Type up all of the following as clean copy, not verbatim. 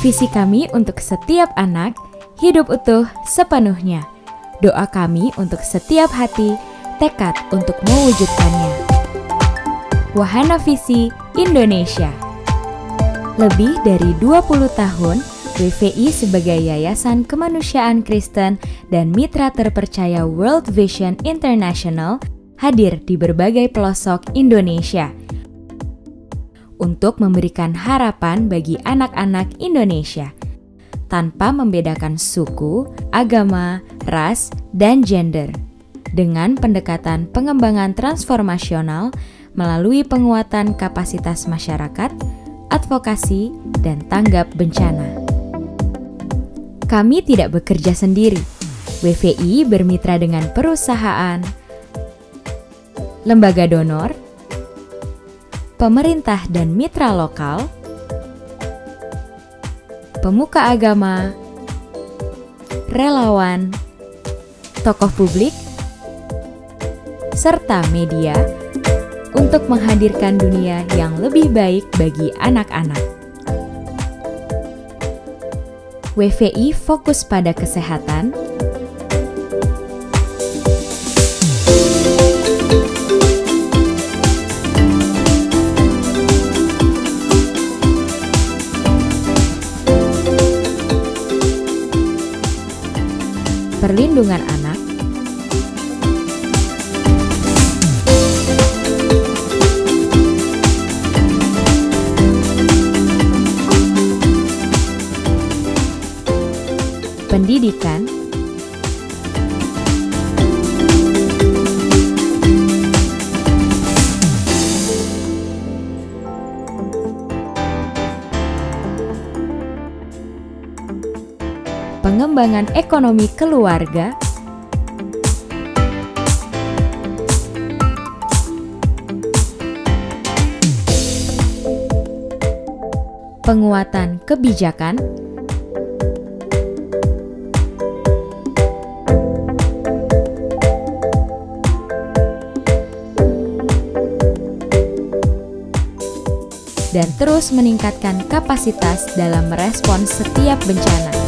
Visi kami untuk setiap anak, hidup utuh sepenuhnya. Doa kami untuk setiap hati, tekad untuk mewujudkannya. Wahana Visi Indonesia. Lebih dari 20 tahun, WVI sebagai Yayasan Kemanusiaan Kristen dan mitra terpercaya World Vision International hadir di berbagai pelosok Indonesia untuk memberikan harapan bagi anak-anak Indonesia tanpa membedakan suku, agama, ras, dan gender dengan pendekatan pengembangan transformasional melalui penguatan kapasitas masyarakat, advokasi, dan tanggap bencana. Kami tidak bekerja sendiri. WVI bermitra dengan perusahaan, lembaga donor, pemerintah dan mitra lokal, pemuka agama, relawan, tokoh publik, serta media untuk menghadirkan dunia yang lebih baik bagi anak-anak. WVI fokus pada kesehatan, perlindungan anak, pendidikan, pengembangan ekonomi keluarga, penguatan kebijakan, dan terus meningkatkan kapasitas dalam merespons setiap bencana.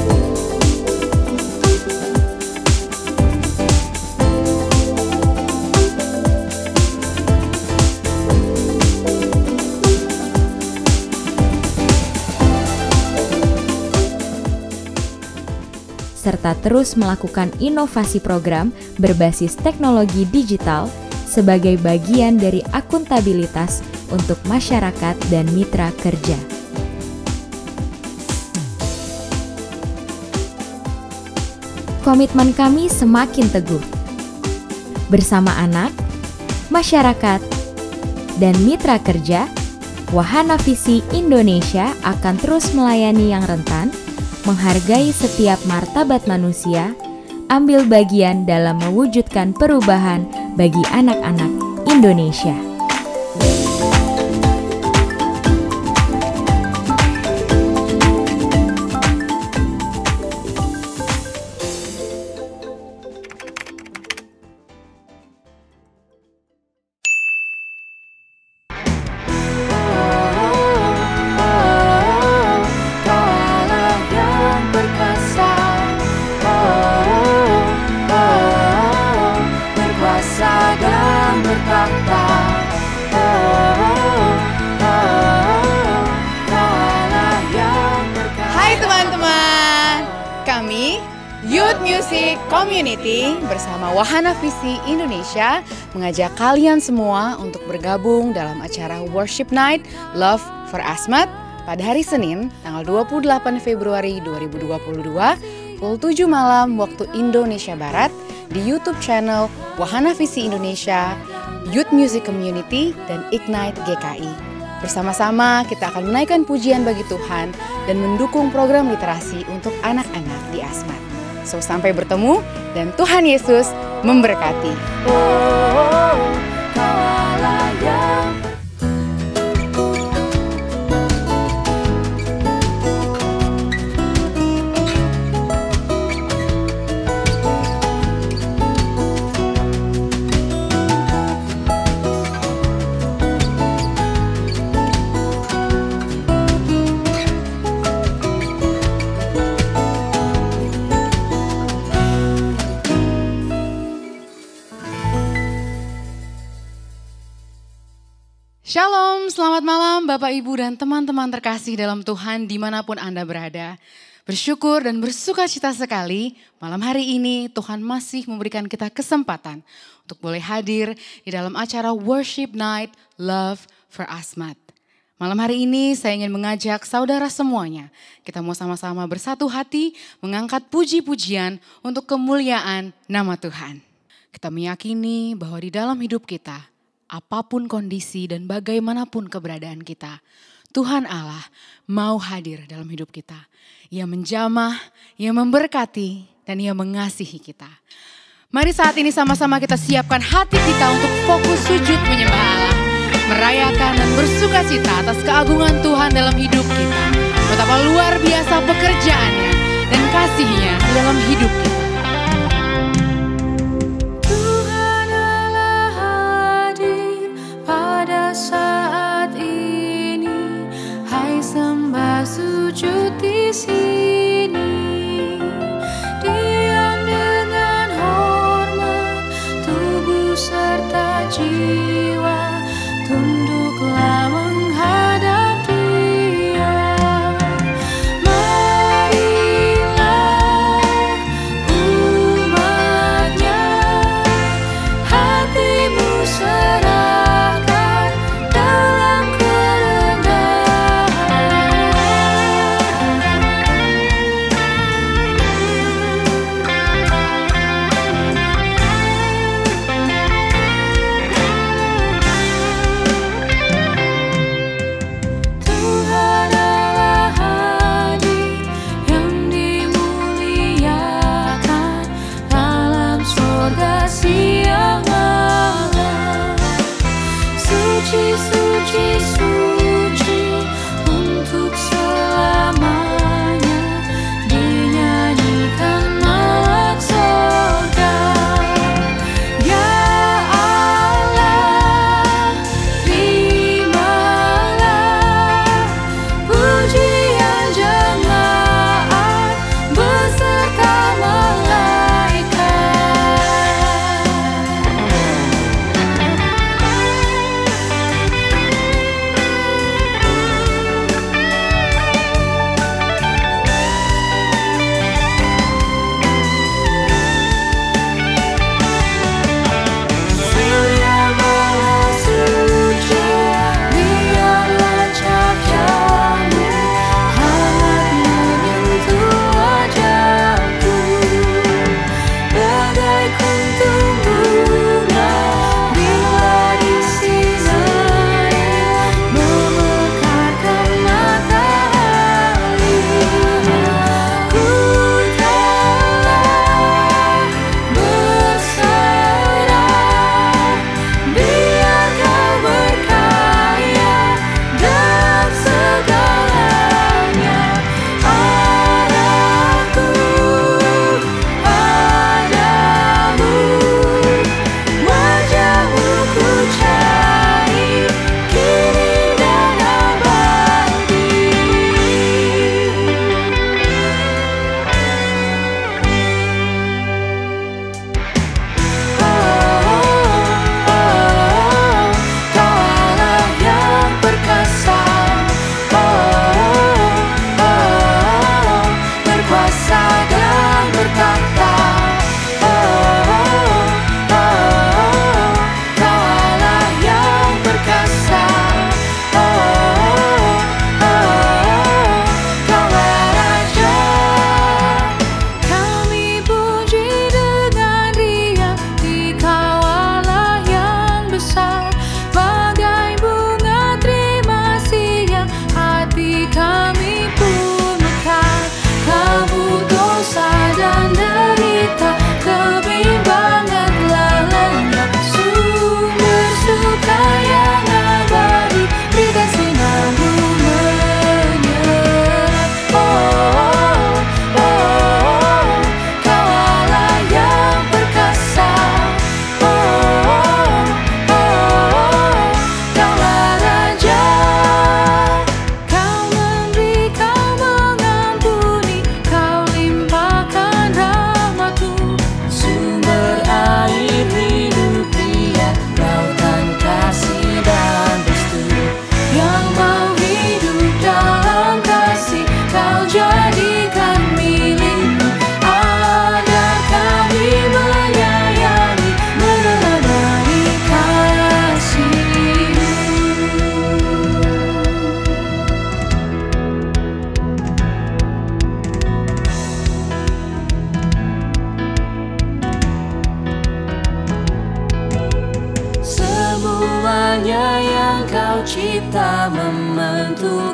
Serta terus melakukan inovasi program berbasis teknologi digital sebagai bagian dari akuntabilitas untuk masyarakat dan mitra kerja. Komitmen kami semakin teguh. Bersama anak, masyarakat, dan mitra kerja, Wahana Visi Indonesia akan terus melayani yang rentan, menghargai setiap martabat manusia, ambil bagian dalam mewujudkan perubahan bagi anak-anak Indonesia. Youth Music Community bersama Wahana Visi Indonesia mengajak kalian semua untuk bergabung dalam acara Worship Night Love for Asmat pada hari Senin tanggal 28 Februari 2022 pukul 7 malam waktu Indonesia Barat di YouTube channel Wahana Visi Indonesia, Youth Music Community, dan Ignite GKI. Bersama-sama kita akan menaikkan pujian bagi Tuhan dan mendukung program literasi untuk anak-anak di Asmat. So, sampai bertemu dan Tuhan Yesus memberkati. selamat malam Bapak Ibu dan teman-teman terkasih dalam Tuhan dimanapun Anda berada. Bersyukur dan bersuka cita sekali malam hari ini Tuhan masih memberikan kita kesempatan untuk boleh hadir di dalam acara Worship Night Love for Asmat. Malam hari ini saya ingin mengajak saudara semuanya, kita mau sama-sama bersatu hati mengangkat puji-pujian untuk kemuliaan nama Tuhan. Kita meyakini bahwa di dalam hidup kita, apapun kondisi dan bagaimanapun keberadaan kita, Tuhan Allah mau hadir dalam hidup kita. Ia menjamah, Ia memberkati, dan Ia mengasihi kita. Mari saat ini sama-sama kita siapkan hati kita untuk fokus sujud menyembah Allah. Merayakan dan bersuka cita atas keagungan Tuhan dalam hidup kita. Betapa luar biasa pekerjaannya dan kasih-Nya dalam hidup kita. Saat ini, hai sembah sujud di sini, diam dengan hormat, tubuh serta jiwa, tunduklah menghadap Dia. Marilah umat-Nya, hatimu serahkan dalam kerendahan.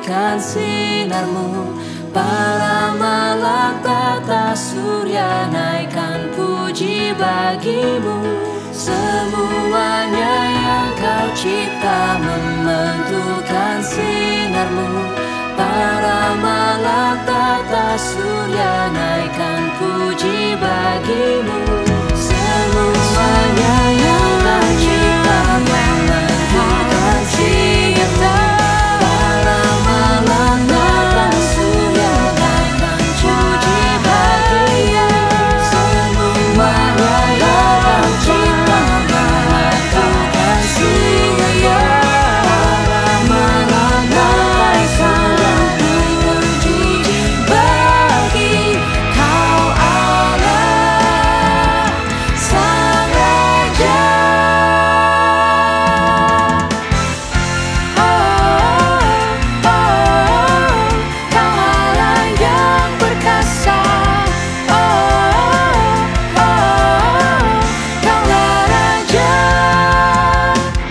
menyinarkan sinarmu. Para malaikat surya naikkan puji bagimu. Semuanya yang kau cipta memantulkan sinarmu. Para malaikat surya naikkan puji bagimu. Semuanya yang kau cipta memantulkan sinarmu. Para malaikat surya naikkan puji bagimu. Semuanya yang kau cipta memantulkan sinarmu. Para malaikat surya naikkan puji bagi Kau Allah Sang Raja. Kau Allah yang perkasa. Kaulah Raja.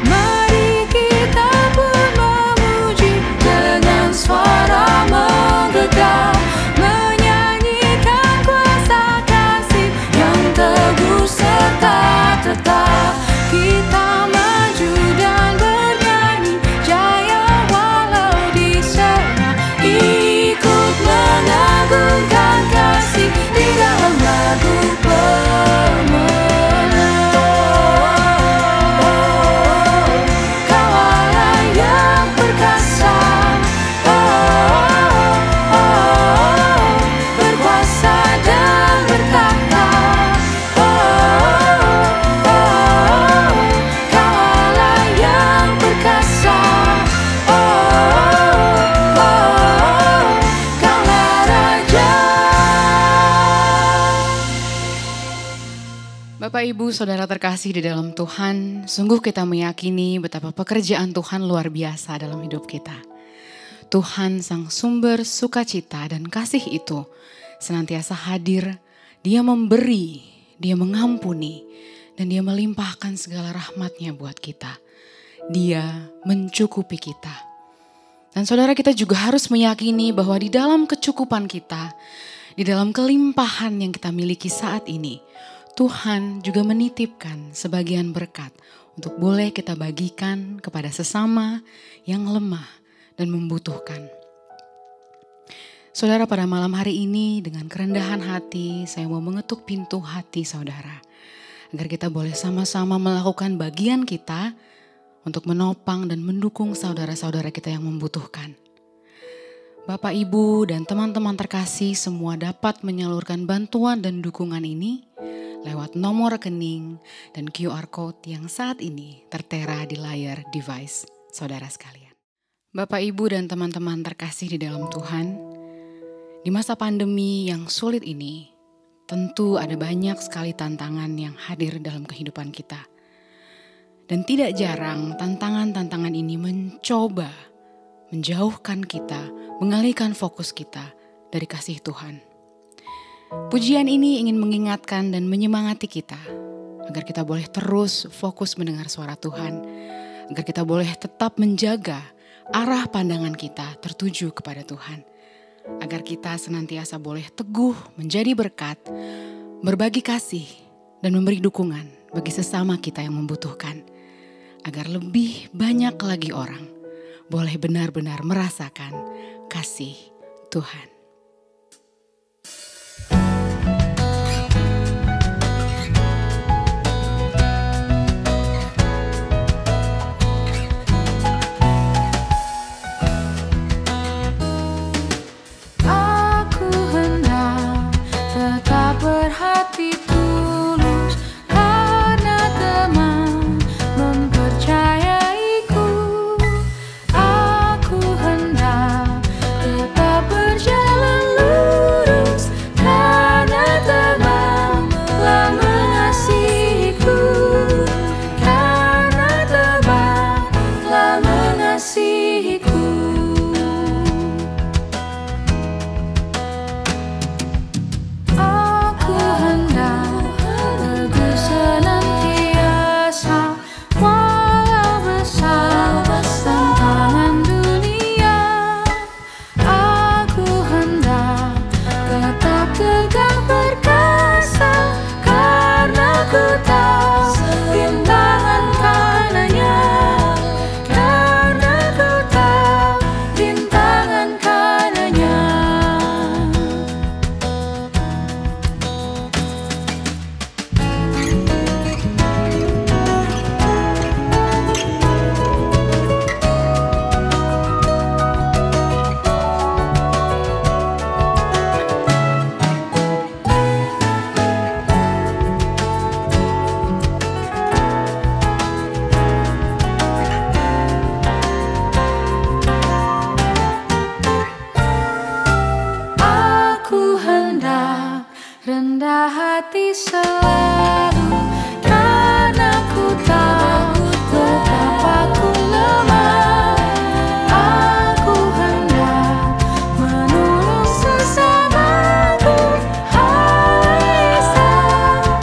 Mari kita pun memuji dengan suara menggegah, menyanyikan kuasa kasih yang teguh serta tetap. Kita maju dan bernyanyi jaya walau diserang, ikut mengagungkan kasih di dalam lagu pemenang. Kau Allah yang perkasa, berkuasa dan bertahta. Kau Allah yang perkasa, Kaulah Raja. Bapak, Ibu, Saudara terkasih di dalam Tuhan, sungguh kita meyakini betapa pekerjaan Tuhan luar biasa dalam hidup kita. Tuhan sang sumber sukacita dan kasih itu senantiasa hadir. Dia memberi, Dia mengampuni, dan Dia melimpahkan segala rahmat-Nya buat kita. Dia mencukupi kita. Dan saudara, kita juga harus meyakini bahwa di dalam kecukupan kita, di dalam kelimpahan yang kita miliki saat ini, Tuhan juga menitipkan sebagian berkat untuk boleh kita bagikan kepada sesama yang lemah dan membutuhkan. Saudara, pada malam hari ini dengan kerendahan hati saya mau mengetuk pintu hati saudara, agar kita boleh sama-sama melakukan bagian kita untuk menopang dan mendukung saudara-saudara kita yang membutuhkan. Bapak, Ibu, dan teman-teman terkasih semua dapat menyalurkan bantuan dan dukungan ini lewat nomor rekening dan QR Code yang saat ini tertera di layar device saudara sekalian. Bapak, Ibu, dan teman-teman terkasih di dalam Tuhan, di masa pandemi yang sulit ini, tentu ada banyak sekali tantangan yang hadir dalam kehidupan kita. Dan tidak jarang tantangan-tantangan ini mencoba menjauhkan kita, mengalihkan fokus kita dari kasih Tuhan. Pujian ini ingin mengingatkan dan menyemangati kita, agar kita boleh terus fokus mendengar suara Tuhan, agar kita boleh tetap menjaga arah pandangan kita tertuju kepada Tuhan, agar kita senantiasa boleh teguh menjadi berkat, berbagi kasih, dan memberi dukungan bagi sesama kita yang membutuhkan, agar lebih banyak lagi orang boleh benar-benar merasakan kasih Tuhan. Aku hendak tetap berhati tulus karena teman mempercayaiku. Aku hendak tetap berjalan hati selalu, karena ku tahu betapa ku lemah. Aku hendak menolong sesamaku. Allah Esa,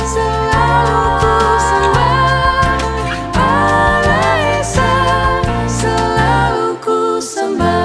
selalu ku sembah. Allah Esa, selalu ku sembah.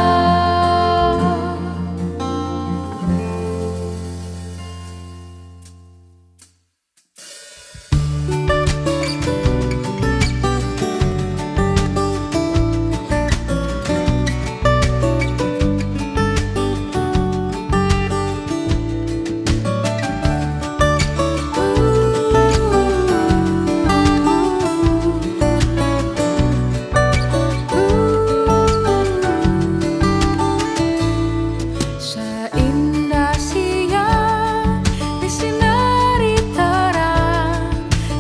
Seindah siang disinari terang,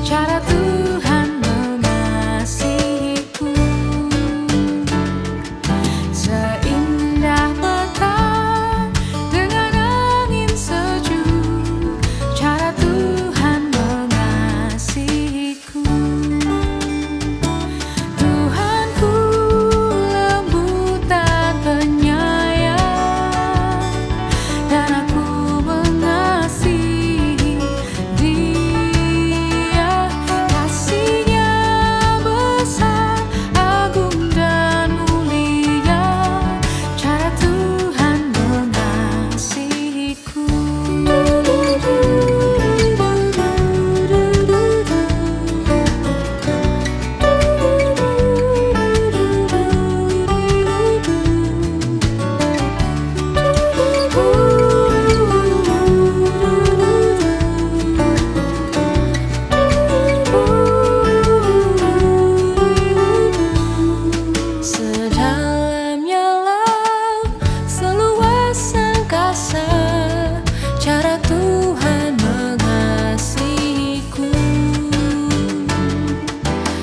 cara Tuhan mengasihiku. Seindah petang dengan angin sejuk, cara Tuhan mengasihiku. Tuhanku lembut dan penyayang, dan aku mengasihi Dia. Kasih-Nya besar, agung dan mulia, cara Tuhan mengasihiku. Sedalamnya laut, seluas angkasa, cara Tuhan mengasihiku.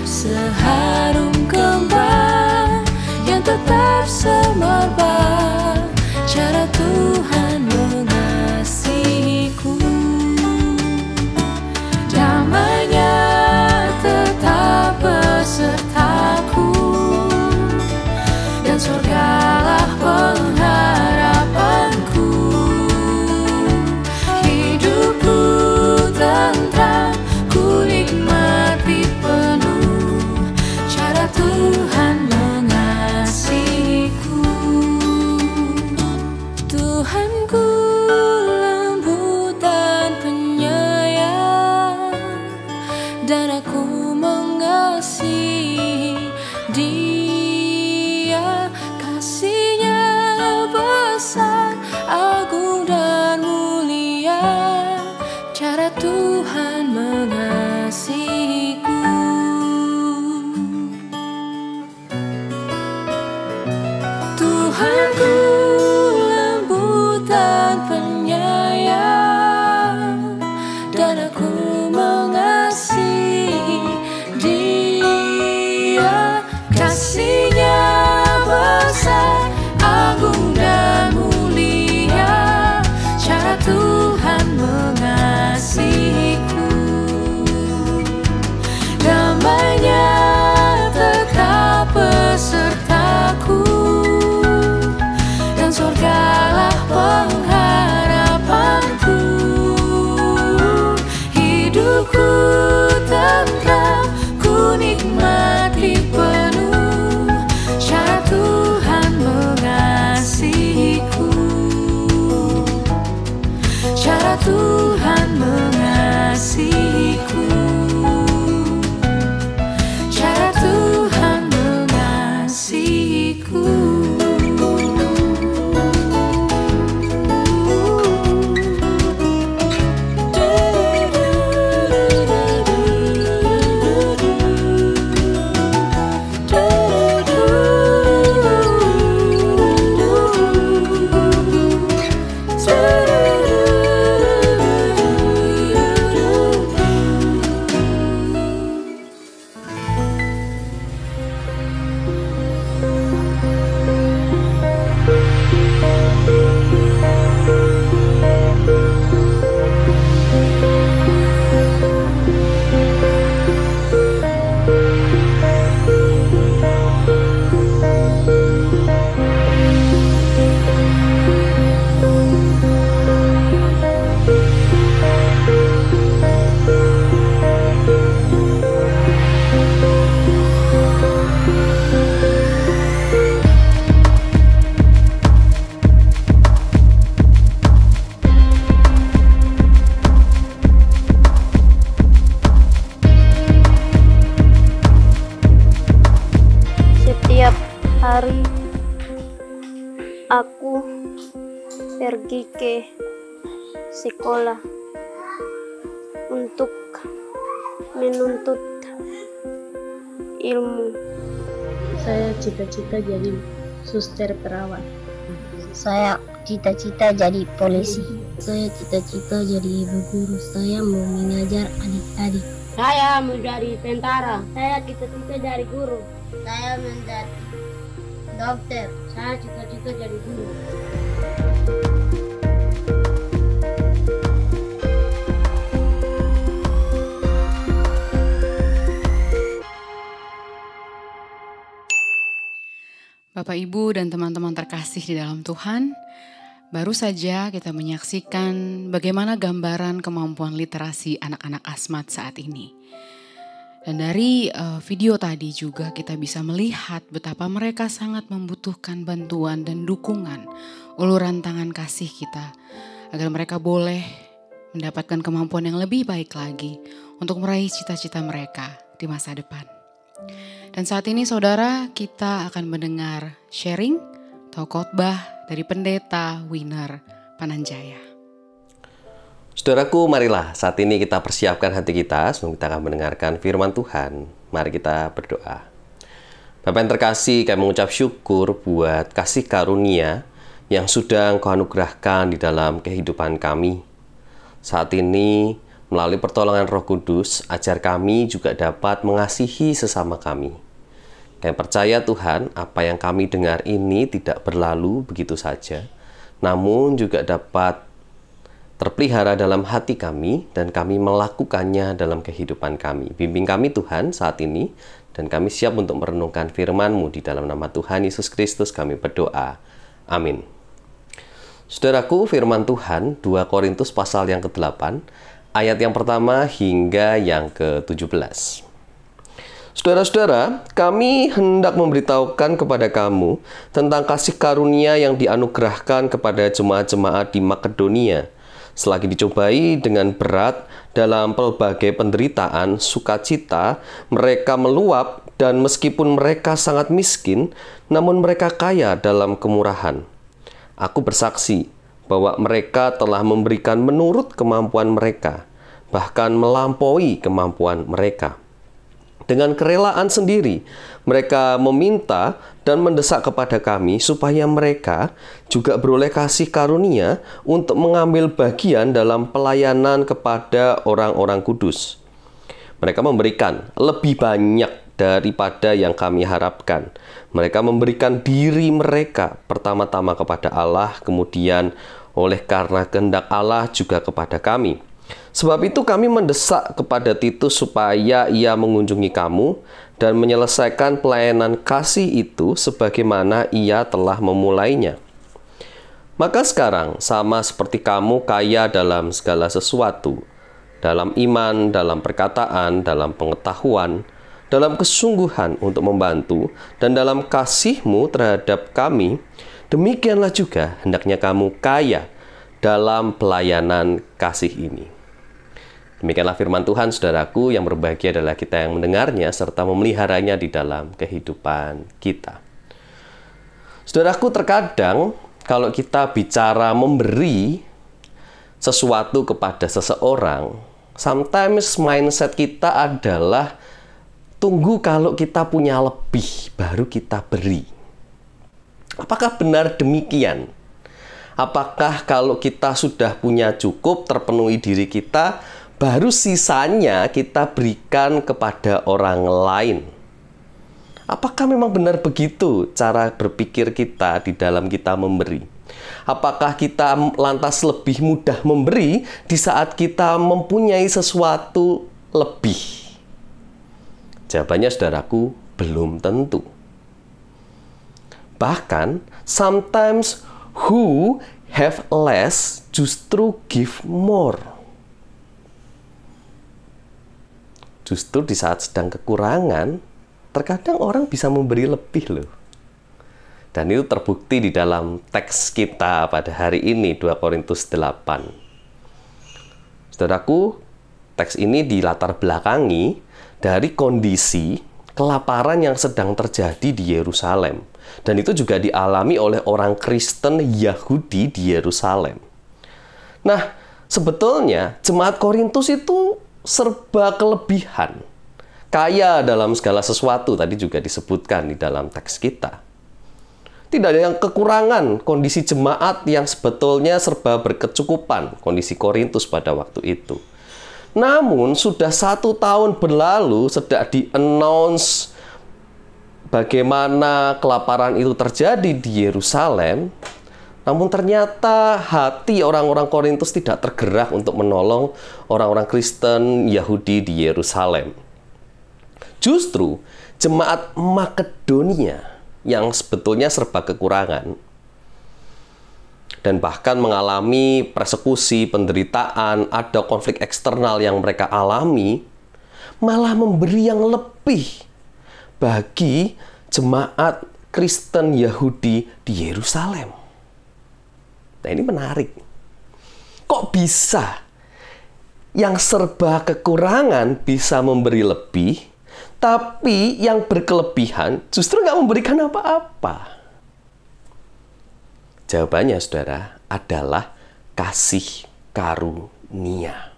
Seharum kembang yang tetap semerbak, cara Tuhan mengasihiku. Damai-Nya tetap besertaku, dan surgalah pengharapanku. Hidupku tentram, ku nikmati penuh, cara Tuhan mengasihiku. Tuhanku lembut dan penyayang, dan aku mengasihi Dia. Kasih-Nya besar, agung dan mulia, cara Tuhan mengasihiku. Tuhanku lembut dan penyayang, pergi ke sekolah untuk menuntut ilmu. Saya cita-cita jadi suster perawat. Saya cita-cita jadi polisi. Saya cita-cita jadi ibu guru. Saya mau mengajar adik-adik. Saya mau jadi tentara. Saya cita-cita jadi guru. Saya menjadi dokter. Saya cita-cita jadi guru. Bapak, Ibu, dan teman-teman terkasih di dalam Tuhan, baru saja kita menyaksikan bagaimana gambaran kemampuan literasi anak-anak Asmat saat ini. Dan dari video tadi juga kita bisa melihat betapa mereka sangat membutuhkan bantuan dan dukungan, uluran tangan kasih kita, agar mereka boleh mendapatkan kemampuan yang lebih baik lagi untuk meraih cita-cita mereka di masa depan. Dan saat ini saudara, kita akan mendengar sharing atau khotbah dari Pendeta Winner Pananjaya. Saudaraku, marilah saat ini kita persiapkan hati kita sebelum kita akan mendengarkan firman Tuhan. Mari kita berdoa. Bapak yang terkasih, kami mengucap syukur buat kasih karunia yang sudah Engkau anugerahkan di dalam kehidupan kami. Saat ini, melalui pertolongan Roh Kudus, ajar kami juga dapat mengasihi sesama kami. Kami percaya Tuhan, apa yang kami dengar ini tidak berlalu begitu saja, namun juga dapat terpelihara dalam hati kami dan kami melakukannya dalam kehidupan kami. Bimbing kami Tuhan saat ini, dan kami siap untuk merenungkan firman-Mu. Di dalam nama Tuhan Yesus Kristus kami berdoa. Amin. Saudaraku, firman Tuhan 2 Korintus pasal yang ke-8, ayat yang pertama hingga yang ke-17. Saudara-saudara, kami hendak memberitahukan kepada kamu tentang kasih karunia yang dianugerahkan kepada jemaat-jemaat di Makedonia. Selagi dicobai dengan berat dalam pelbagai penderitaan, sukacita, mereka meluap, dan meskipun mereka sangat miskin, namun mereka kaya dalam kemurahan. Aku bersaksi bahwa mereka telah memberikan menurut kemampuan mereka, bahkan melampaui kemampuan mereka. Dengan kerelaan sendiri, mereka meminta dan mendesak kepada kami supaya mereka juga beroleh kasih karunia untuk mengambil bagian dalam pelayanan kepada orang-orang kudus. Mereka memberikan lebih banyak daripada yang kami harapkan. Mereka memberikan diri mereka pertama-tama kepada Allah, kemudian oleh karena kehendak Allah juga kepada kami. Sebab itu kami mendesak kepada Titus supaya ia mengunjungi kamu dan menyelesaikan pelayanan kasih itu sebagaimana ia telah memulainya. Maka sekarang sama seperti kamu kaya dalam segala sesuatu, dalam iman, dalam perkataan, dalam pengetahuan, dalam kesungguhan untuk membantu, dan dalam kasihmu terhadap kami, demikianlah juga hendaknya kamu kaya dalam pelayanan kasih ini. Demikianlah firman Tuhan, saudaraku, yang berbahagia adalah kita yang mendengarnya serta memeliharanya di dalam kehidupan kita. Saudaraku, terkadang kalau kita bicara memberi sesuatu kepada seseorang, sometimes mindset kita adalah tunggu kalau kita punya lebih, baru kita beri. Apakah benar demikian? Apakah kalau kita sudah punya cukup, terpenuhi diri kita, baru sisanya kita berikan kepada orang lain? Apakah memang benar begitu cara berpikir kita di dalam kita memberi? Apakah kita lantas lebih mudah memberi di saat kita mempunyai sesuatu lebih? Jawabannya, saudaraku, belum tentu. Bahkan, sometimes who have less justru give more. Justru di saat sedang kekurangan, terkadang orang bisa memberi lebih loh. Dan itu terbukti di dalam teks kita pada hari ini, 2 Korintus 8. Saudaraku, teks ini dilatar belakangi dari kondisi kelaparan yang sedang terjadi di Yerusalem. Dan itu juga dialami oleh orang Kristen Yahudi di Yerusalem. Nah, sebetulnya jemaat Korintus itu serba kelebihan. Kaya dalam segala sesuatu, tadi juga disebutkan di dalam teks kita. Tidak ada yang kekurangan, kondisi jemaat yang sebetulnya serba berkecukupan, kondisi Korintus pada waktu itu. Namun, sudah 1 tahun berlalu, sejak di-announce bagaimana kelaparan itu terjadi di Yerusalem, namun ternyata hati orang-orang Korintus tidak tergerak untuk menolong orang-orang Kristen Yahudi di Yerusalem. Justru, jemaat Makedonia yang sebetulnya serba kekurangan dan bahkan mengalami persekusi, penderitaan, ada konflik eksternal yang mereka alami, malah memberi yang lebih bagi jemaat Kristen Yahudi di Yerusalem. Nah, ini menarik. Kok bisa yang serba kekurangan bisa memberi lebih, tapi yang berkelebihan justru nggak memberikan apa-apa? Jawabannya, saudara, adalah kasih karunia.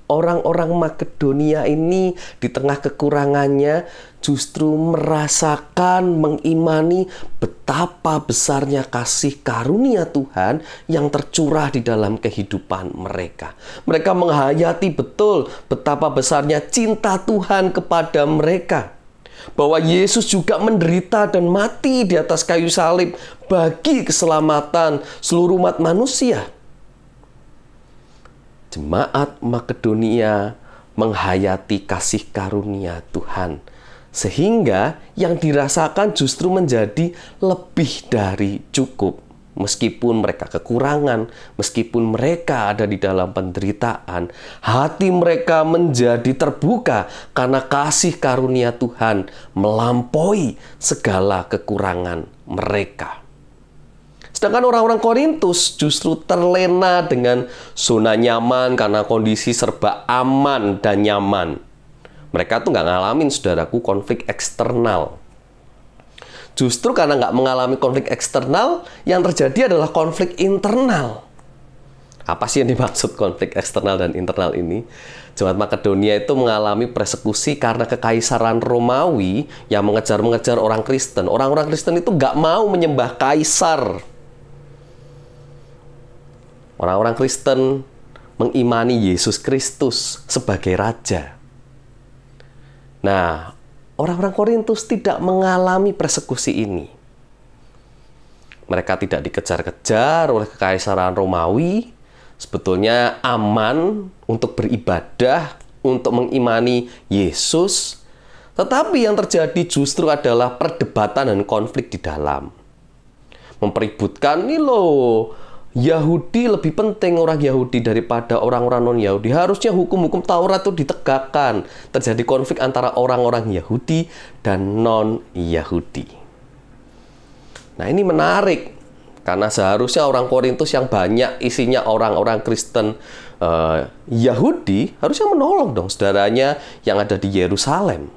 Orang-orang Makedonia ini di tengah kekurangannya justru merasakan, mengimani betapa besarnya kasih karunia Tuhan yang tercurah di dalam kehidupan mereka. Mereka menghayati betul betapa besarnya cinta Tuhan kepada mereka. Bahwa Yesus juga menderita dan mati di atas kayu salib bagi keselamatan seluruh umat manusia. Jemaat Makedonia menghayati kasih karunia Tuhan, sehingga yang dirasakan justru menjadi lebih dari cukup. Meskipun mereka kekurangan, meskipun mereka ada di dalam penderitaan, hati mereka menjadi terbuka karena kasih karunia Tuhan melampaui segala kekurangan mereka. Sedangkan orang-orang Korintus justru terlena dengan zona nyaman karena kondisi serba aman dan nyaman. Mereka tuh nggak ngalamin, saudaraku, konflik eksternal. Justru karena nggak mengalami konflik eksternal, yang terjadi adalah konflik internal. Apa sih yang dimaksud konflik eksternal dan internal ini? Jemaat Makedonia itu mengalami persekusi karena kekaisaran Romawi yang mengejar-mengejar orang Kristen. Orang-orang Kristen itu nggak mau menyembah kaisar. Orang-orang Kristen mengimani Yesus Kristus sebagai Raja. Nah, orang-orang Korintus tidak mengalami persekusi ini. Mereka tidak dikejar-kejar oleh kekaisaran Romawi. Sebetulnya aman untuk beribadah, untuk mengimani Yesus. Tetapi yang terjadi justru adalah perdebatan dan konflik di dalam. Mempeributkan, nih loh, Yahudi lebih penting orang Yahudi daripada orang-orang non-Yahudi. Harusnya hukum-hukum Taurat itu ditegakkan. Terjadi konflik antara orang-orang Yahudi dan non-Yahudi. Nah, ini menarik. Karena seharusnya orang Korintus yang banyak isinya orang-orang Kristen Yahudi harusnya menolong dong saudaranya yang ada di Yerusalem,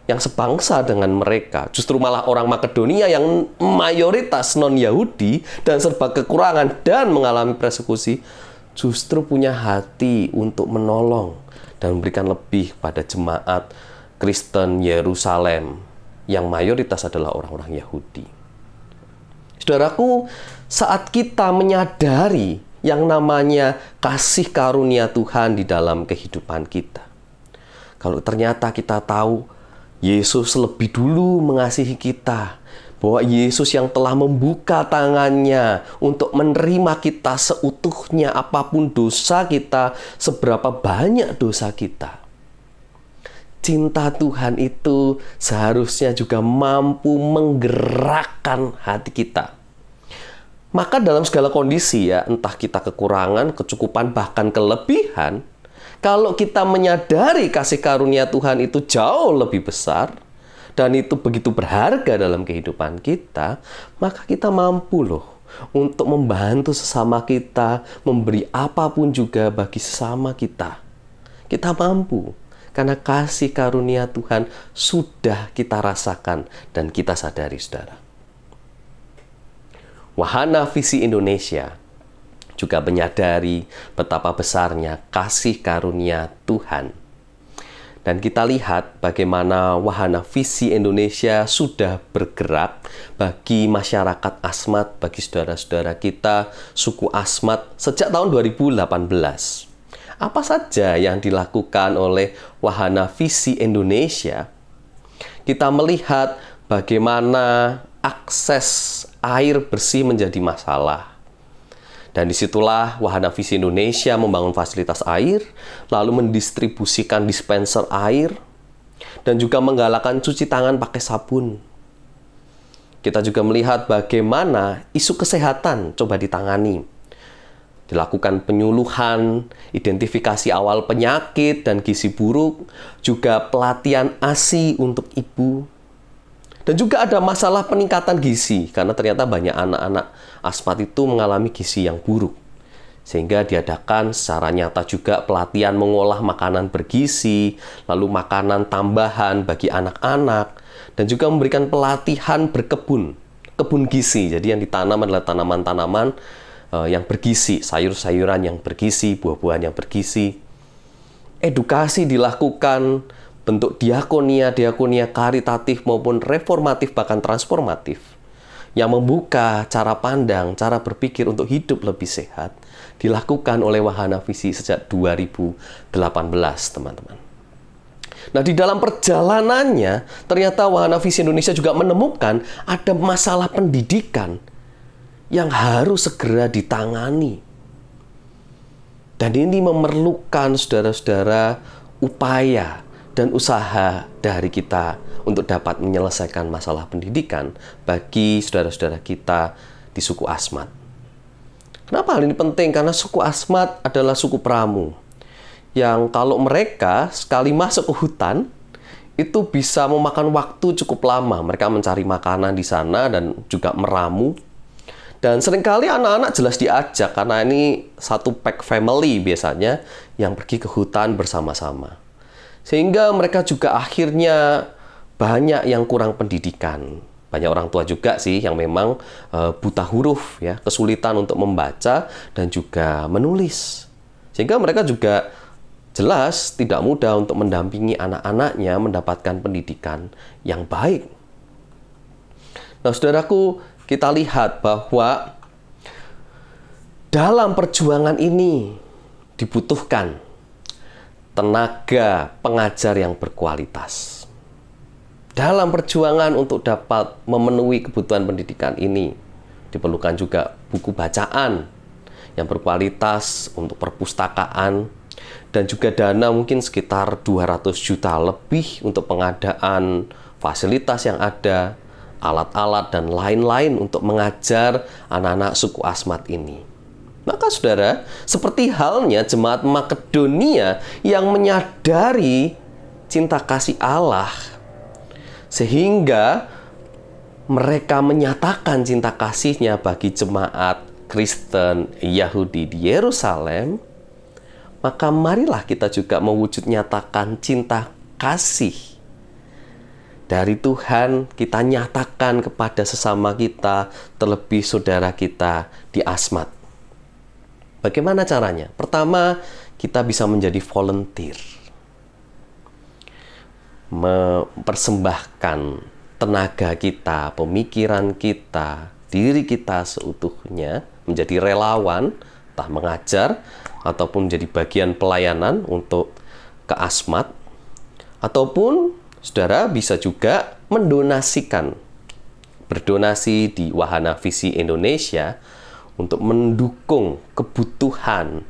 yang sebangsa dengan mereka. Justru malah orang Makedonia yang mayoritas non-Yahudi dan serba kekurangan dan mengalami persekusi justru punya hati untuk menolong dan memberikan lebih pada jemaat Kristen Yerusalem yang mayoritas adalah orang-orang Yahudi. Saudaraku, saat kita menyadari yang namanya kasih karunia Tuhan di dalam kehidupan kita, kalau ternyata kita tahu Yesus lebih dulu mengasihi kita, bahwa Yesus yang telah membuka tangannya untuk menerima kita seutuhnya apapun dosa kita, seberapa banyak dosa kita. Cinta Tuhan itu seharusnya juga mampu menggerakkan hati kita. Maka dalam segala kondisi ya, entah kita kekurangan, kecukupan, bahkan kelebihan, kalau kita menyadari kasih karunia Tuhan itu jauh lebih besar dan itu begitu berharga dalam kehidupan kita, maka kita mampu loh untuk membantu sesama kita, memberi apapun juga bagi sesama kita. Kita mampu Karena kasih karunia Tuhan sudah kita rasakan dan kita sadari, saudara. Wahana Visi Indonesia juga menyadari betapa besarnya kasih karunia Tuhan. Dan kita lihat bagaimana Wahana Visi Indonesia sudah bergerak bagi masyarakat Asmat, bagi saudara-saudara kita, suku Asmat sejak tahun 2018. Apa saja yang dilakukan oleh Wahana Visi Indonesia? Kita melihat bagaimana akses air bersih menjadi masalah. Dan disitulah Wahana Visi Indonesia membangun fasilitas air, lalu mendistribusikan dispenser air, dan juga menggalakkan cuci tangan pakai sabun. Kita juga melihat bagaimana isu kesehatan coba ditangani. Dilakukan penyuluhan, identifikasi awal penyakit dan gizi buruk, juga pelatihan ASI untuk ibu. Dan juga ada masalah peningkatan gizi, karena ternyata banyak anak-anak Asmat itu mengalami gizi yang buruk. Sehingga diadakan secara nyata juga pelatihan mengolah makanan bergizi, lalu makanan tambahan bagi anak-anak, dan juga memberikan pelatihan berkebun, kebun gizi. Jadi yang ditanam adalah tanaman-tanaman yang bergizi, sayur-sayuran yang bergizi, buah-buahan yang bergizi. Edukasi dilakukan, bentuk diakonia karitatif maupun reformatif bahkan transformatif yang membuka cara pandang, cara berpikir untuk hidup lebih sehat dilakukan oleh Wahana Visi sejak 2018, teman-teman. Nah, di dalam perjalanannya ternyata Wahana Visi Indonesia juga menemukan ada masalah pendidikan yang harus segera ditangani. Dan ini memerlukan saudara-saudara upaya dan usaha dari kita untuk dapat menyelesaikan masalah pendidikan bagi saudara-saudara kita di suku Asmat. Kenapa hal ini penting? Karena suku Asmat adalah suku pramu yang kalau mereka sekali masuk ke hutan itu bisa memakan waktu cukup lama. Mereka mencari makanan di sana dan juga meramu. Dan seringkali anak-anak jelas diajak karena ini satu pack family biasanya yang pergi ke hutan bersama-sama. Sehingga mereka juga akhirnya banyak yang kurang pendidikan. Banyak orang tua juga sih yang memang buta huruf, ya, kesulitan untuk membaca dan juga menulis. Sehingga mereka juga jelas tidak mudah untuk mendampingi anak-anaknya mendapatkan pendidikan yang baik. Nah, saudaraku, kita lihat bahwa dalam perjuangan ini dibutuhkan tenaga pengajar yang berkualitas. Dalam perjuangan untuk dapat memenuhi kebutuhan pendidikan ini, diperlukan juga buku bacaan yang berkualitas untuk perpustakaan, dan juga dana mungkin sekitar 200 juta lebih untuk pengadaan fasilitas yang ada, alat-alat, dan lain-lain untuk mengajar anak-anak suku Asmat ini. Maka saudara, seperti halnya jemaat Makedonia yang menyadari cinta kasih Allah, sehingga mereka menyatakan cinta kasihnya bagi jemaat Kristen Yahudi di Yerusalem, maka marilah kita juga mewujud nyatakan cinta kasih dari Tuhan, kita nyatakan kepada sesama kita, terlebih saudara kita di Asmat. Bagaimana caranya? Pertama, kita bisa menjadi volunteer. Mempersembahkan tenaga kita, pemikiran kita, diri kita seutuhnya, menjadi relawan, entah mengajar, ataupun menjadi bagian pelayanan untuk ke Asmat. Ataupun, saudara bisa juga mendonasikan. Berdonasi di Wahana Visi Indonesia untuk mendukung kebutuhan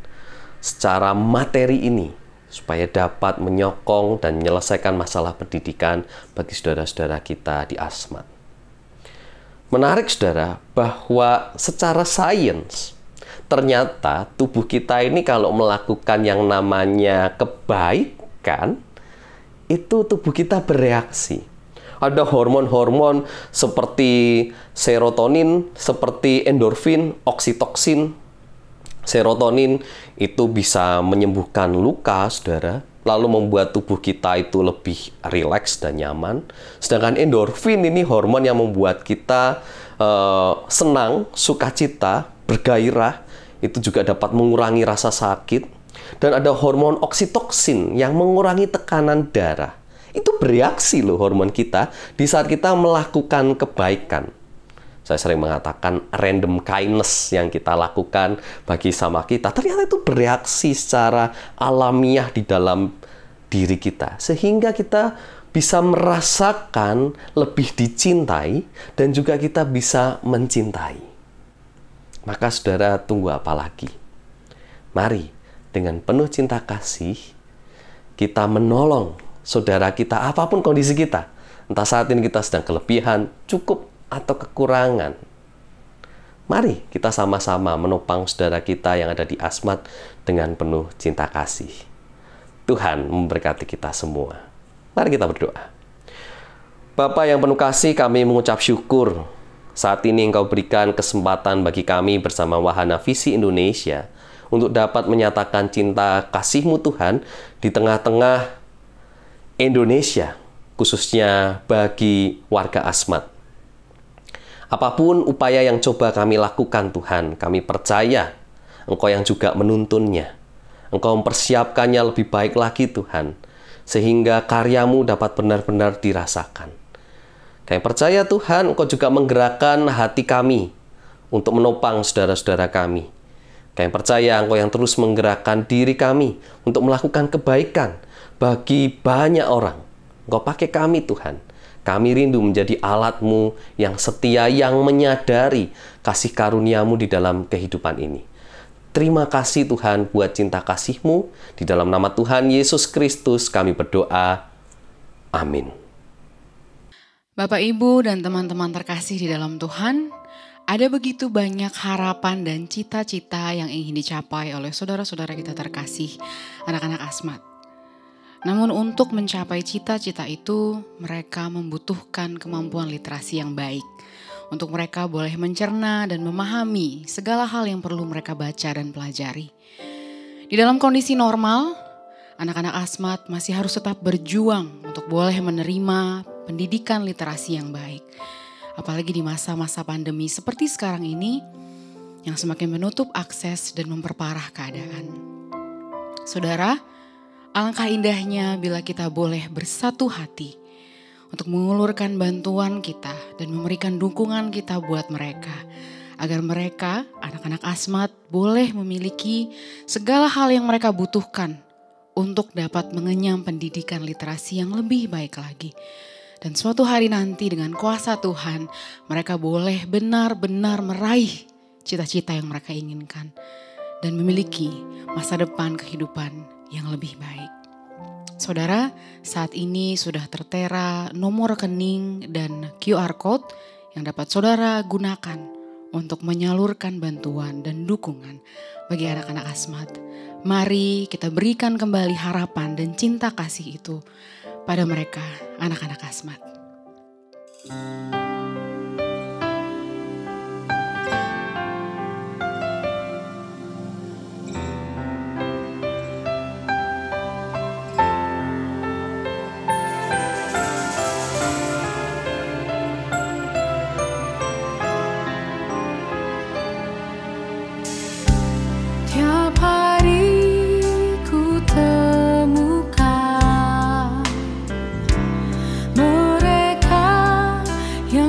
secara materi ini supaya dapat menyokong dan menyelesaikan masalah pendidikan bagi saudara-saudara kita di Asmat. Menarik, saudara, bahwa secara sains ternyata tubuh kita ini kalau melakukan yang namanya kebaikan, itu tubuh kita bereaksi. Ada hormon-hormon seperti serotonin, seperti endorfin, oksitoksin. Serotonin itu bisa menyembuhkan luka, saudara. lalu membuat tubuh kita itu lebih rileks dan nyaman. Sedangkan endorfin ini hormon yang membuat kita senang, sukacita, bergairah, itu juga dapat mengurangi rasa sakit. Dan ada hormon oksitoksin yang mengurangi tekanan darah. Itu bereaksi loh hormon kita di saat kita melakukan kebaikan. Saya sering mengatakan random kindness yang kita lakukan bagi sama kita, ternyata itu bereaksi secara alamiah di dalam diri kita. Sehingga kita bisa merasakan lebih dicintai dan juga kita bisa mencintai. Maka saudara, tunggu apa lagi? Mari dengan penuh cinta kasih kita menolong saudara kita apapun kondisi kita. Entah saat ini kita sedang kelebihan, cukup, atau kekurangan. Mari kita sama-sama menopang saudara kita yang ada di Asmat dengan penuh cinta kasih. Tuhan memberkati kita semua. Mari kita berdoa. Bapa yang penuh kasih, kami mengucap syukur saat ini Engkau berikan kesempatan bagi kami bersama Wahana Visi Indonesia untuk dapat menyatakan cinta kasih-Mu Tuhan di tengah-tengah Indonesia, khususnya bagi warga Asmat. Apapun upaya yang coba kami lakukan Tuhan, kami percaya Engkau yang juga menuntunnya. Engkau mempersiapkannya lebih baik lagi Tuhan, sehingga karya-Mu dapat benar-benar dirasakan. Kami percaya Tuhan, Engkau juga menggerakkan hati kami untuk menopang saudara-saudara kami. Kami percaya Engkau yang terus menggerakkan diri kami untuk melakukan kebaikan bagi banyak orang. Engkau pakai kami Tuhan. Kami rindu menjadi alat-Mu yang setia, yang menyadari kasih karunia-Mu di dalam kehidupan ini. Terima kasih Tuhan buat cinta kasih-Mu. Di dalam nama Tuhan Yesus Kristus kami berdoa. Amin. Bapak, Ibu, dan teman-teman terkasih di dalam Tuhan, ada begitu banyak harapan dan cita-cita yang ingin dicapai oleh saudara-saudara kita terkasih, anak-anak Asmat. Namun untuk mencapai cita-cita itu, mereka membutuhkan kemampuan literasi yang baik. Untuk mereka boleh mencerna dan memahami segala hal yang perlu mereka baca dan pelajari. Di dalam kondisi normal, anak-anak Asmat masih harus tetap berjuang untuk boleh menerima pendidikan literasi yang baik. Apalagi di masa-masa pandemi seperti sekarang ini, yang semakin menutup akses dan memperparah keadaan. Saudara, alangkah indahnya bila kita boleh bersatu hati untuk mengulurkan bantuan kita dan memberikan dukungan kita buat mereka. Agar mereka, anak-anak Asmat, boleh memiliki segala hal yang mereka butuhkan untuk dapat mengenyam pendidikan literasi yang lebih baik lagi. Dan suatu hari nanti dengan kuasa Tuhan, mereka boleh benar-benar meraih cita-cita yang mereka inginkan. Dan memiliki masa depan kehidupan yang lebih baik. Saudara, saat ini sudah tertera nomor rekening dan QR Code yang dapat saudara gunakan untuk menyalurkan bantuan dan dukungan bagi anak-anak Asmat. Mari kita berikan kembali harapan dan cinta kasih itu pada mereka, anak-anak Asmat. Tiap hari ku temukan mereka yang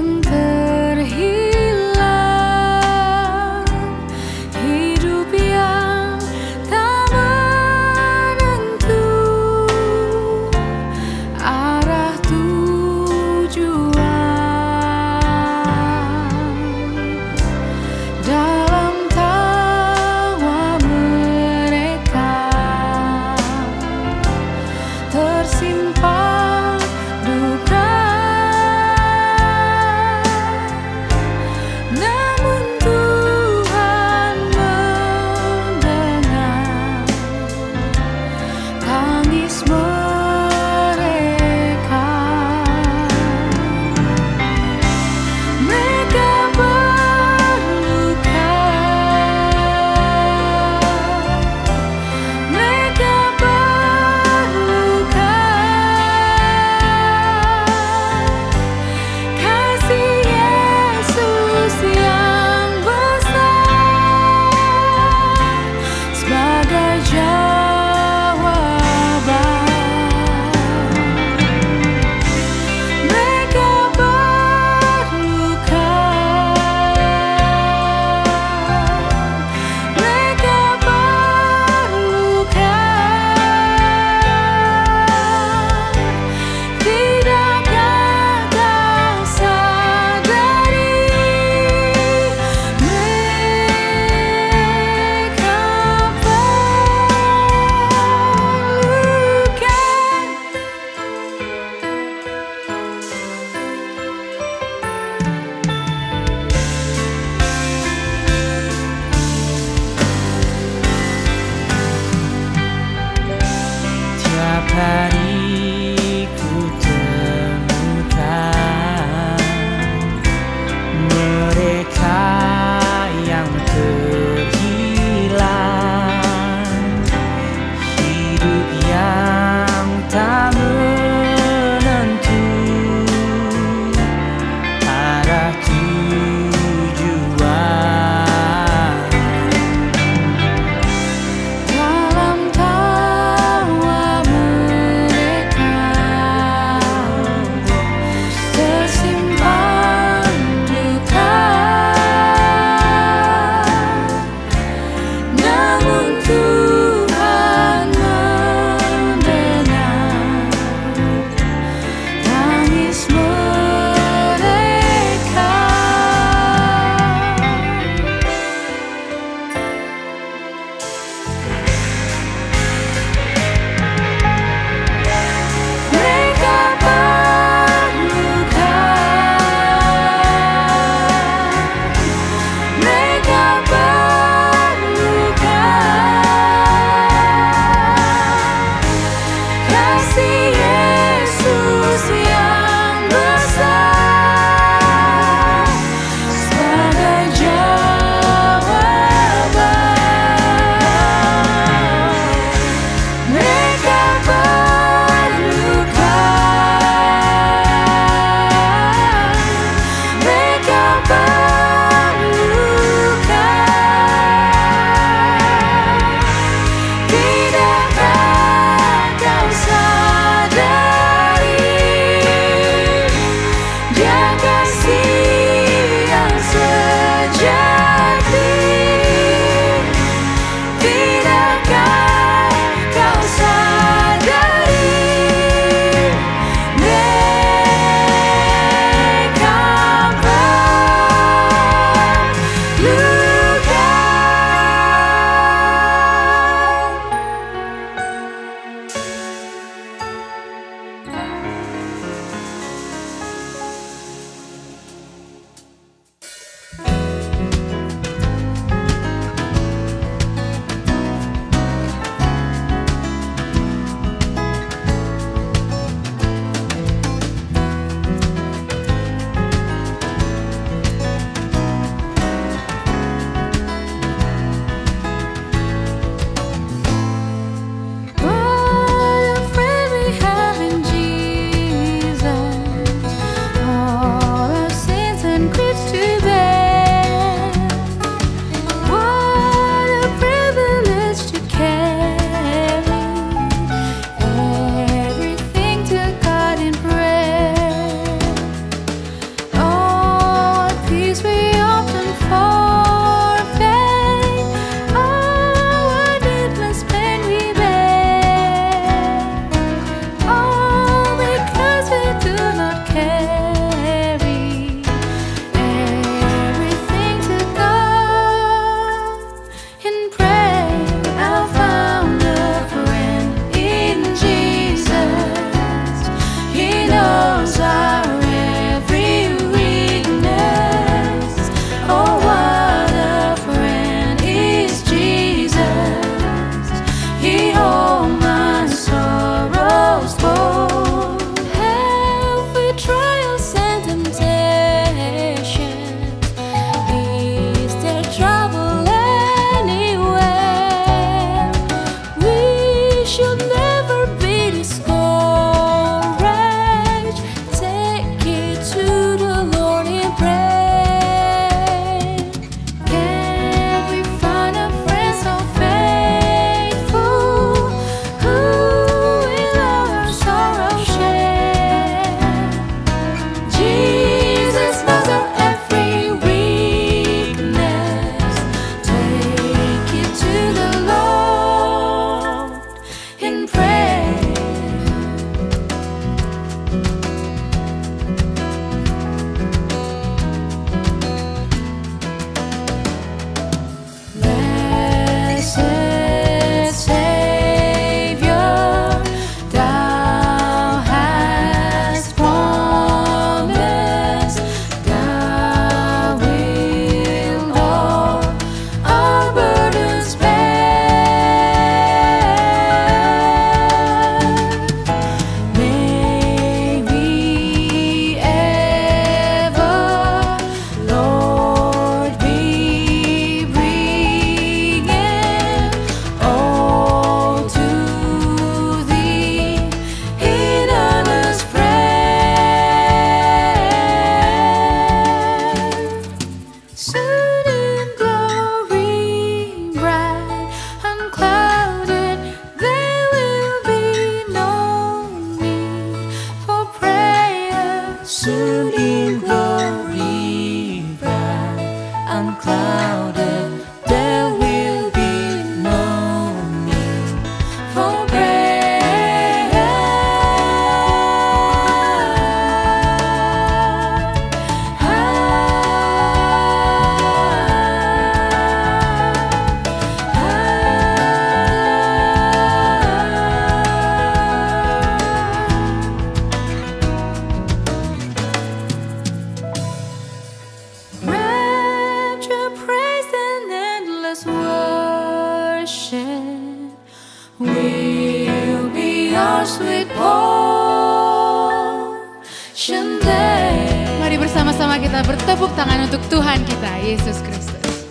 kita bertepuk tangan untuk Tuhan kita, Yesus Kristus.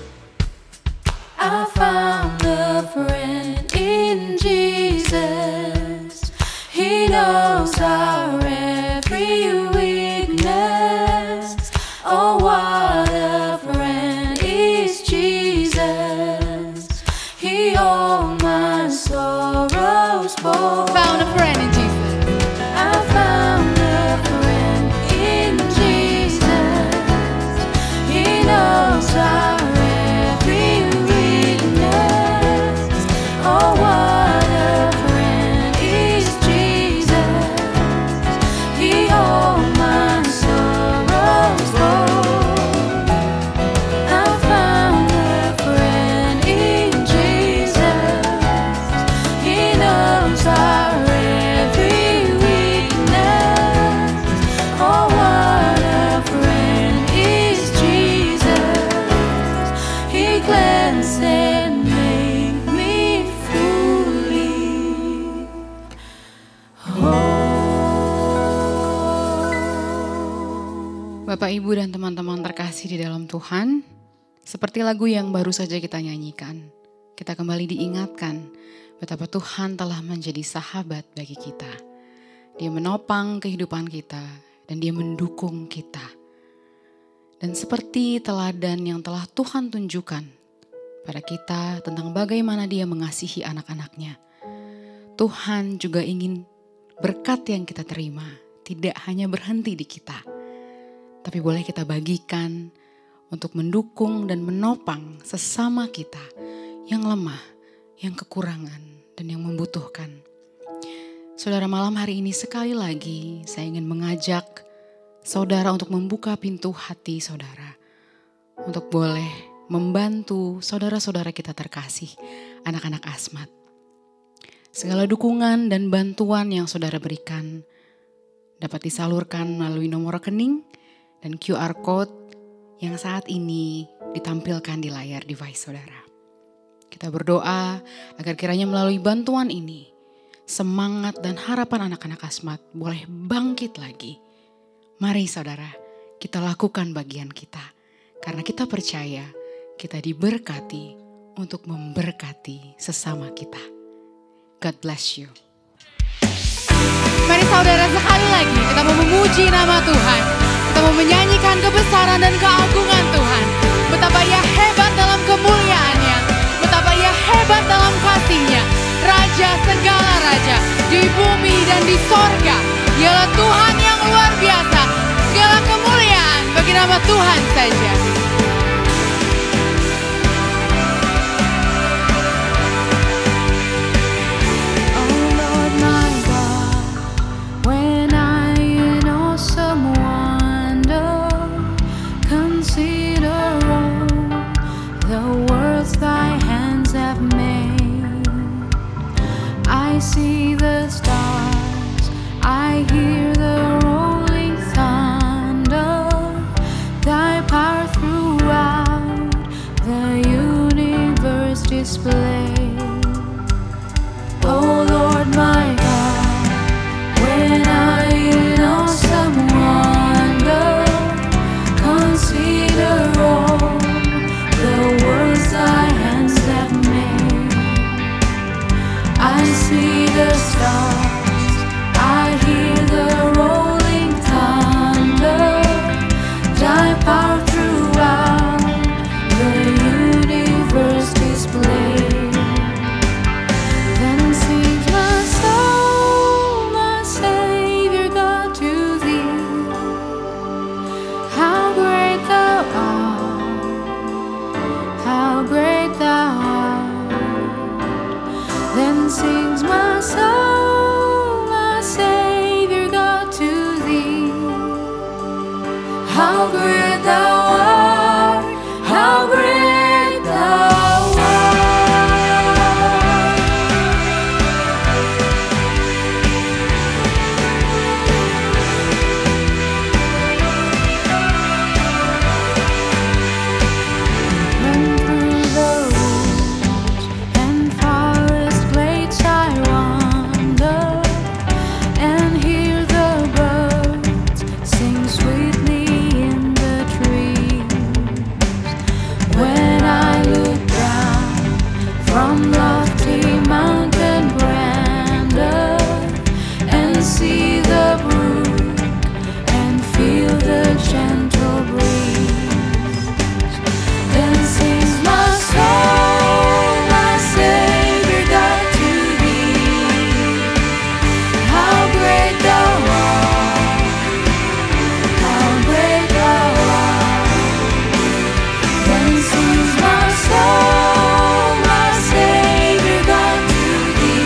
I found a friend in Jesus. He knows our every weakness. Oh, what a friend is Jesus. He all my sorrows bore. Found a friend in Jesus. I found a friend in Jesus. He knows our every weakness. Oh, what a friend is Jesus. He all my sorrows bore. I found a friend in Jesus. He knows our every weakness. Oh, what a friend is Jesus. He cleansed and made me fully whole. Bapak, Ibu, dan teman-teman terkasih di dalam Tuhan, seperti lagu yang baru saja kita nyanyikan, kita kembali diingatkan betapa Tuhan telah menjadi sahabat bagi kita. Dia menopang kehidupan kita dan Dia mendukung kita. Dan seperti teladan yang telah Tuhan tunjukkan pada kita tentang bagaimana Dia mengasihi anak-anaknya, Tuhan juga ingin berkat yang kita terima tidak hanya berhenti di kita, tapi boleh kita bagikan untuk mendukung dan menopang sesama kita yang lemah, yang kekurangan, dan yang membutuhkan. Saudara, malam hari ini sekali lagi saya ingin mengajak saudara untuk membuka pintu hati saudara, untuk boleh membantu saudara-saudara kita terkasih, anak-anak Asmat. Segala dukungan dan bantuan yang saudara berikan dapat disalurkan melalui nomor rekening dan QR Code yang saat ini ditampilkan di layar device saudara. Kita berdoa agar kiranya melalui bantuan ini, semangat dan harapan anak-anak Asmat boleh bangkit lagi. Mari saudara, kita lakukan bagian kita. Karena kita percaya kita diberkati untuk memberkati sesama kita. God bless you. Mari saudara, sekali lagi kita mau memuji nama Tuhan. Kita mau menyanyikan kebesaran dan keagungan Tuhan. Betapa Ia hebat dalam kemuliaan-Nya. Betapa Ia hebat dalam kasih-Nya. Raja segala raja di bumi dan di sorga. Ialah Tuhan yang luar biasa. Segala kemuliaan bagi nama Tuhan saja. Oh Lord my God, when I in awesome wonder consider all the worlds Thy hands have made, I see the stars, I hear the rolling thunder, Thy power throughout the universe displayed. Oh Lord my God, when I in awesome wonder consider all the worlds Thy hands have made, I see the stars, I hear the rolling thunder, Thy power throughout the universe displayed. Then sings my soul, my Savior God, to Thee. How great Thou art, how great Thou art. Then sings my soul, my Savior God, to Thee. How great Thou art, how great Thou art. Run through the woods and forest glades I run, from lofty mountain grandeur and see the brook and feel the gentle breeze. Then sings my soul, my Savior God, to thee. How great thou art, how great thou art. Then sings my soul, my Savior God, to thee.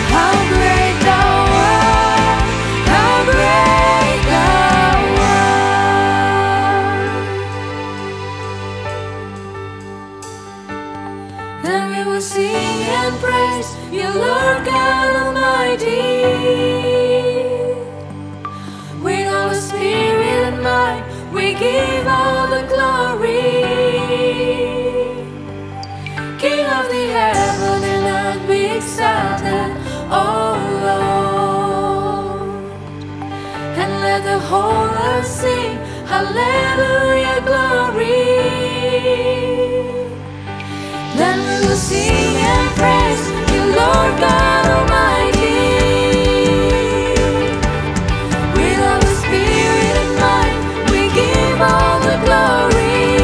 How great thou art, how great thou art. Then we will sing and praise you, Lord God Almighty. With all the spirit and might, we give all the glory. King of the heaven and earth, be exalted, oh Lord. And let the whole earth sing, hallelujah, glory. Then we will sing and praise you, Lord God Almighty. With all the spirit and might, we give all the glory.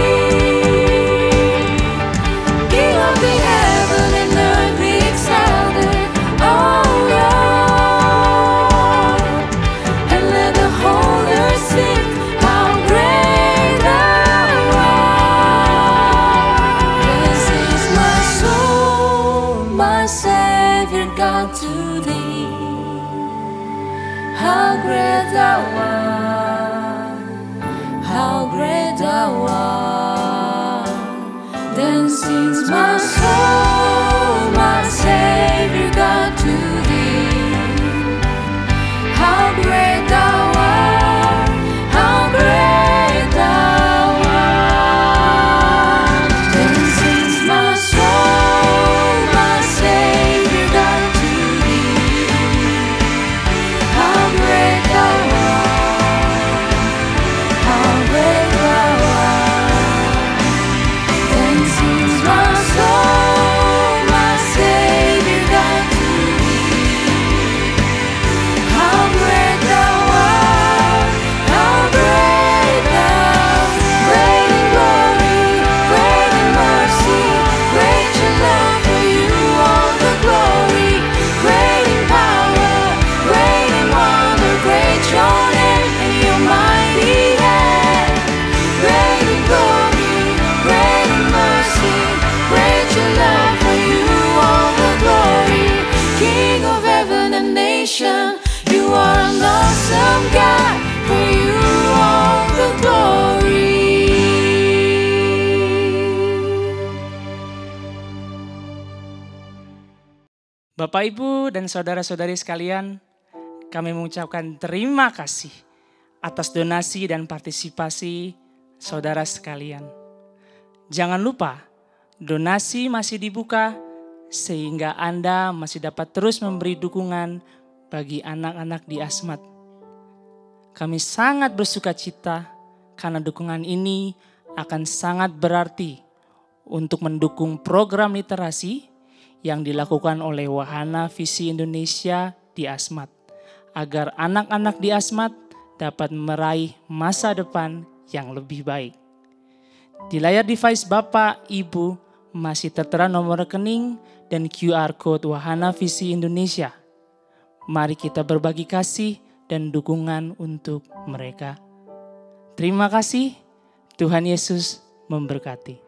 King of the heaven and earth, be exalted, oh Lord. And let the whole earth sing, how great thou art. This is my soul, my Savior God, to thee. How great thou art, how great thou art. Then sings my soul, my Savior God, to thee. How great thou art, how great thou art. Then sings my soul, my Savior God, to thee. How great thou art, how great thou art. Then sings my soul, my Savior God, to thee. How great thou art, how great thou art. Great in glory, great in mercy, great your love, for you all the glory. Great in power, great in wonder, great your name and your mighty hand. Great in glory, great in mercy, great your love, for you all the glory. King of heaven and nation, you are an awesome God, for you all the glory. Bapak, Ibu, dan saudara-saudari sekalian, kami mengucapkan terima kasih atas donasi dan partisipasi saudara sekalian. Jangan lupa, donasi masih dibuka sehingga Anda masih dapat terus memberi dukungan bagi anak-anak di Asmat. Kami sangat bersuka cita karena dukungan ini akan sangat berarti untuk mendukung program literasi yang dilakukan oleh Wahana Visi Indonesia di Asmat, agar anak-anak di Asmat dapat meraih masa depan yang lebih baik. Di layar device Bapak, Ibu masih tertera nomor rekening dan QR Code Wahana Visi Indonesia. Mari kita berbagi kasih dan dukungan untuk mereka. Terima kasih, Tuhan Yesus memberkati.